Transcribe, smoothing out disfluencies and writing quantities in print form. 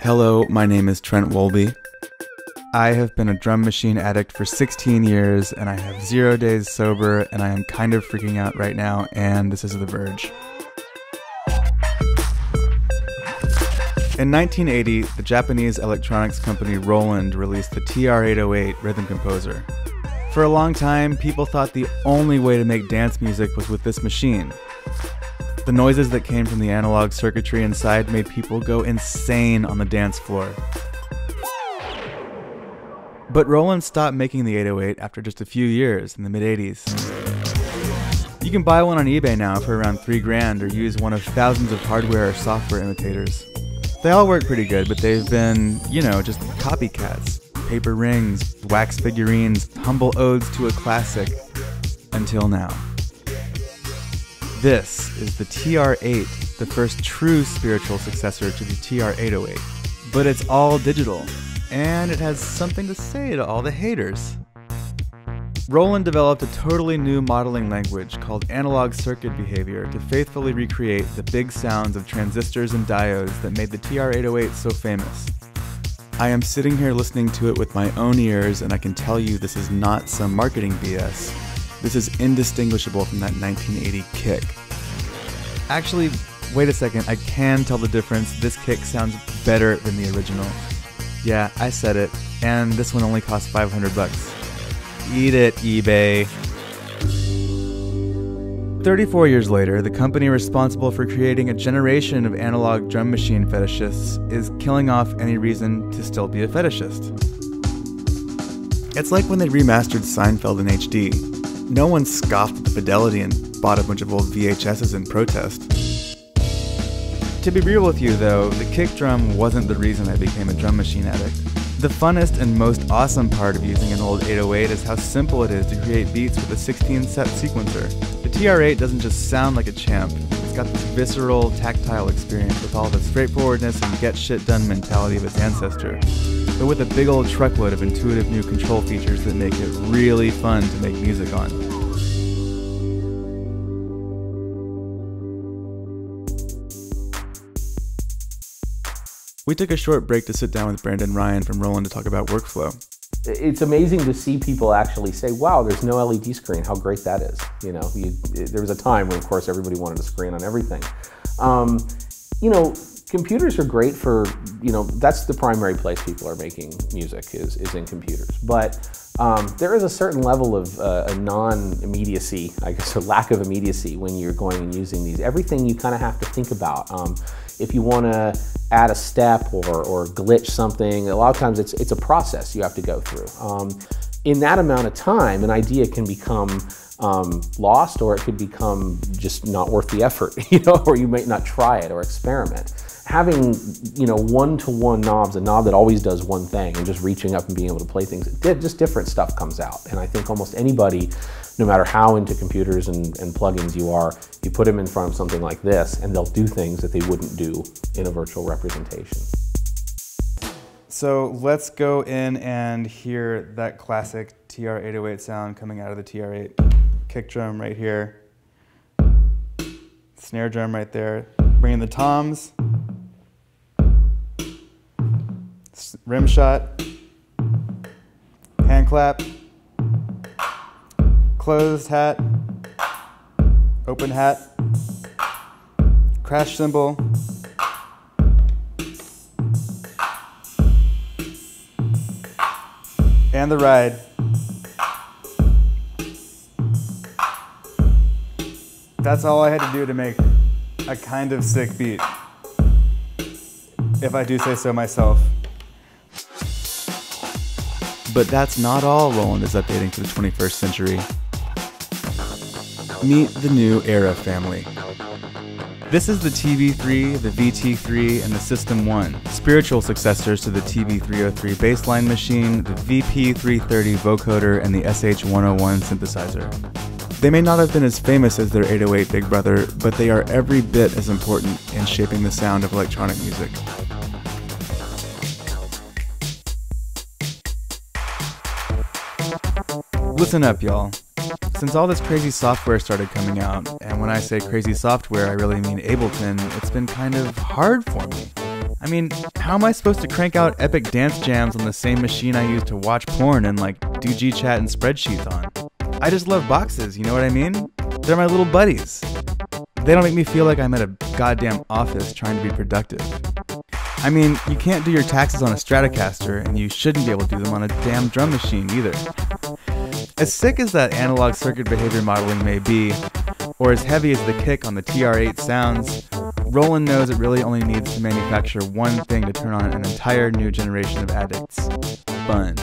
Hello, my name is Trent Wolby. I have been a drum machine addict for 16 years, and I have 0 days sober, and I am kind of freaking out right now, and this is The Verge. In 1980, the Japanese electronics company Roland released the TR808 rhythm composer. For a long time, people thought the only way to make dance music was with this machine. The noises that came from the analog circuitry inside made people go insane on the dance floor. But Roland stopped making the 808 after just a few years in the mid-80s. You can buy one on eBay now for around $3,000 or use one of thousands of hardware or software imitators. They all work pretty good, but they've been, just copycats. Paper rings, wax figurines, humble odes to a classic, until now. This is the TR8, the first true spiritual successor to the TR808. But it's all digital, and it has something to say to all the haters. Roland developed a totally new modeling language called analog circuit behavior to faithfully recreate the big sounds of transistors and diodes that made the TR808 so famous. I am sitting here listening to it with my own ears, and I can tell you this is not some marketing BS. This is indistinguishable from that 1980 kick. Actually, wait a second, I can tell the difference. This kick sounds better than the original. Yeah, I said it, and this one only cost $500. Eat it, eBay. 34 years later, the company responsible for creating a generation of analog drum machine fetishists is killing off any reason to still be a fetishist. It's like when they remastered Seinfeld in HD. No one scoffed at the fidelity and bought a bunch of old VHSs in protest. To be real with you though, the kick drum wasn't the reason I became a drum machine addict. The funnest and most awesome part of using an old 808 is how simple it is to create beats with a 16-step sequencer. The TR8 doesn't just sound like a champ, it's got this visceral, tactile experience with all the straightforwardness and get-shit-done mentality of its ancestor, but with a big old truckload of intuitive new control features that make it really fun to make music on. We took a short break to sit down with Brandon Ryan from Roland to talk about workflow. It's amazing to see people actually say, wow, there's no LED screen, how great that is. There was a time when, of course, everybody wanted a screen on everything. Computers are great for, that's the primary place people are making music is in computers. But there is a certain level of a non-immediacy, I guess, or lack of immediacy when you're going and using these. Everything you kind of have to think about. If you want to add a step or glitch something, a lot of times it's a process you have to go through. In that amount of time, an idea can become lost, or it could become just not worth the effort, or you might not try it or experiment. Having, one-to-one knobs, a knob that always does one thing, and just reaching up and being able to play things, just different stuff comes out. And I think almost anybody, no matter how into computers and plugins you are, you put them in front of something like this, and they'll do things that they wouldn't do in a virtual representation. So let's go in and hear that classic TR808 sound coming out of the TR8. Kick drum right here. Snare drum right there. Bring in the toms. Rim shot. Hand clap. Closed hat. Open hat. Crash cymbal. And the ride. That's all I had to do to make a kind of sick beat, if I do say so myself. But that's not all Roland is updating for the 21st century. Meet the new AIRA family. This is the TB3, the VT3, and the System 1, spiritual successors to the TB303 bassline machine, the VP330 vocoder, and the SH101 synthesizer. They may not have been as famous as their 808 big brother, but they are every bit as important in shaping the sound of electronic music. Listen up, y'all. Since all this crazy software started coming out, and when I say crazy software, I really mean Ableton, it's been kind of hard for me. I mean, how am I supposed to crank out epic dance jams on the same machine I use to watch porn and like do G-chat and spreadsheets on? I just love boxes, you know what I mean? They're my little buddies. They don't make me feel like I'm at a goddamn office trying to be productive. I mean, you can't do your taxes on a Stratocaster, and you shouldn't be able to do them on a damn drum machine either. As sick as that analog circuit behavior modeling may be, or as heavy as the kick on the TR8 sounds, Roland knows it really only needs to manufacture one thing to turn on an entire new generation of addicts: fun.